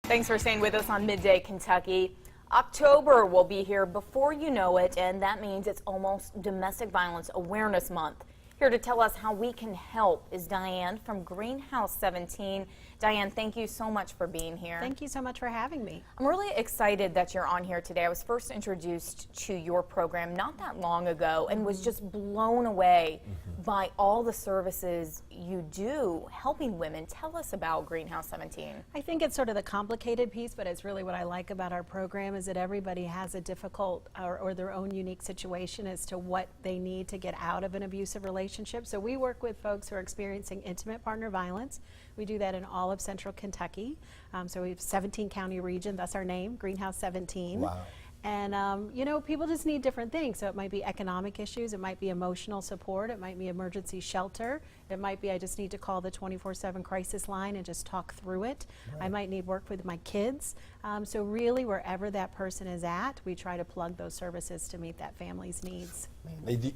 Thanks for staying with us on Midday Kentucky. October will be here before you know it, and that means it's almost Domestic Violence Awareness Month. Here to tell us how we can help is Diane from GreenHouse17. Diane, thank you so much for being here. Thank you so much for having me. I'm really excited that you're on here today. I was first introduced to your program not that long ago and was just blown away by all the services you do helping women. Tell us about GreenHouse17. I think it's sort of the complicated piece, but it's really what I like about our program is that everybody has a difficult or their own unique situation as to what they need to get out of an abusive relationship. So we work with folks who are experiencing intimate partner violence. We do that in all of Central Kentucky. So we have 17 county region, that's our name, GreenHouse17. Wow. And you know, people just need different things. So it might be economic issues, it might be emotional support, it might be emergency shelter, it might be I just need to call the 24/7 crisis line and just talk through it. Right. I might need work with my kids. So really, wherever that person is at, we try to plug those services to meet that family's needs.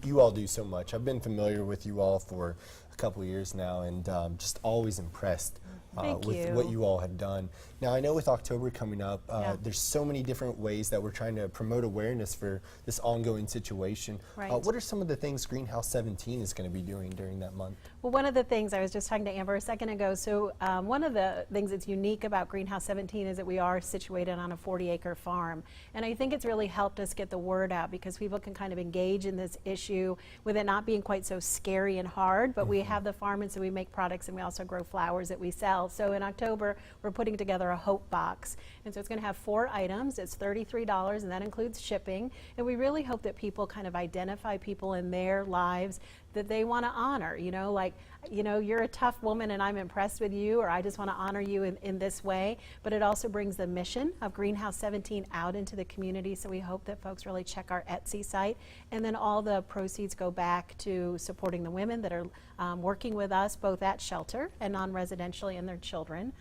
You all do so much. I've been familiar with you all for a couple of years now, and just always impressed with what you all have done. Now, I know with October coming up, there's so many different ways that we're trying to promote awareness for this ongoing situation. Right. What are some of the things GreenHouse17 is going to be doing during that month? Well, one of the things, I was just talking to Amber a second ago, so one of the things that's unique about GreenHouse17 is that we are situated on a 40-acre farm. And I think it's really helped us get the word out because people can kind of engage in this issue with it not being quite so scary and hard, but we have the farm, and so we make products, and we also grow flowers that we sell. So in October, we're putting together a Hope Box. And so it's going to have 4 items. It's $33, and that includes shipping. And we really hope that people kind of identify people in their lives that they want to honor, you know, like, you know, you're a tough woman and I'm impressed with you, or I just want to honor you in this way. But it also brings the mission of GreenHouse17 out into the community, so we hope that folks really check our Etsy site. And then all the proceeds go back to supporting the women that are working with us, both at shelter and non-residentially, and their children.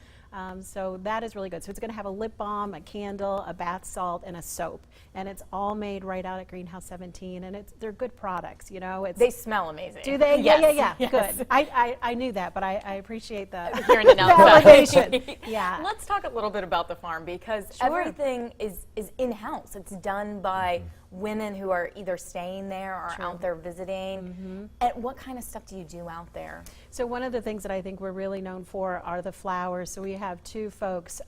So that is really good. So it's going to have a lip balm, a candle, a bath salt, and a soap. And it's all made right out at GreenHouse17, and they're good products, you know. They smell amazing. Do they? Yes. Yeah. Yes. Good. I knew that, but I appreciate the hearing it now. validation. Yeah. Let's talk a little bit about the farm, because everything is in-house. It's done by women who are either staying there or out there visiting. And what kind of stuff do you do out there? So one of the things that I think we're really known for are the flowers. So we have 2 folks,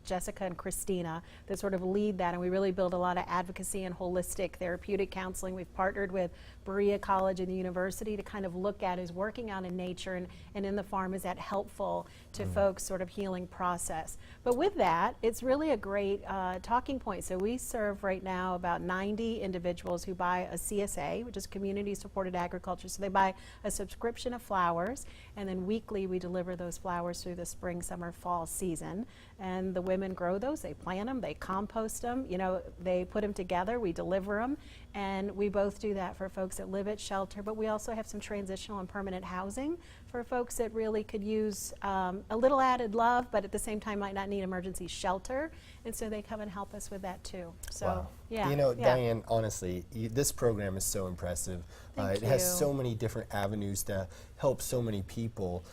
Jessica and Christina, that sort of lead that, and we really build a lot of advocacy and holistic therapeutic counseling. We've partnered with Berea College and the university to kind of look at is working out in nature and in the farm, is that helpful to folks' sort of healing process. But with that, it's really a great talking point. So we serve right now about 90 individuals who buy a CSA, which is Community Supported Agriculture. So they buy a subscription of flowers, and then weekly we deliver those flowers through the spring, summer, fall season. And the women grow those, they plant them, they compost them, you know, they put them together, we deliver them. And we both do that for folks that live at shelter, but we also have some transitional and permanent housing for folks that really could use a little added love, but at the same time might not need emergency shelter. And so they come and help us with that too. So, yeah. You know, Diane, honestly, this program is so impressive. It has so many different avenues to help so many people.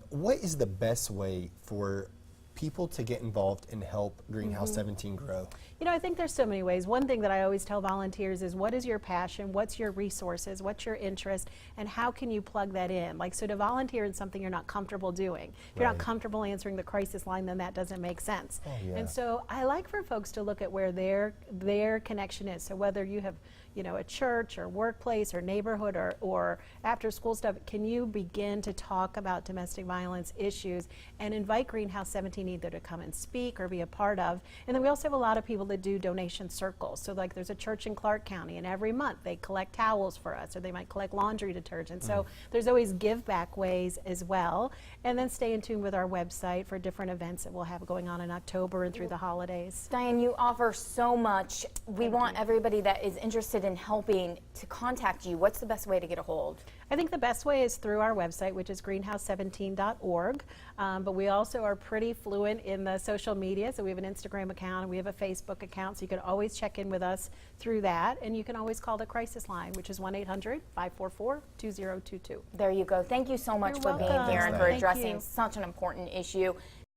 What is the best way for people to get involved and help GreenHouse17 grow? You know, I think there's so many ways. One thing that I always tell volunteers is, what is your passion, what's your resources, what's your interest, and how can you plug that in? Like, so to volunteer in something you're not comfortable doing. If you're not comfortable answering the crisis line, then that doesn't make sense. And so I like for folks to look at where their connection is. So whether you have, you know, a church or workplace or neighborhood or after school stuff, can you begin to talk about domestic violence issues and invite GreenHouse17 either to come and speak or be a part of? And then we also have a lot of people that do donation circles. So like there's a church in Clark County, and every month they collect towels for us, or they might collect laundry detergent. So there's always give back ways as well. And then stay in tune with our website for different events that we'll have going on in October and through the holidays. Diane, you offer so much. We want everybody that is interested in helping to contact you. What's the best way to get a hold? I think the best way is through our website, which is greenhouse17.org. But we also are pretty fluent in the social media. So we have an Instagram account and we have a Facebook account. So you can always check in with us through that. And you can always call the crisis line, which is 1-800-544-2022. There you go. Thank you so much for being here and for addressing such an important issue.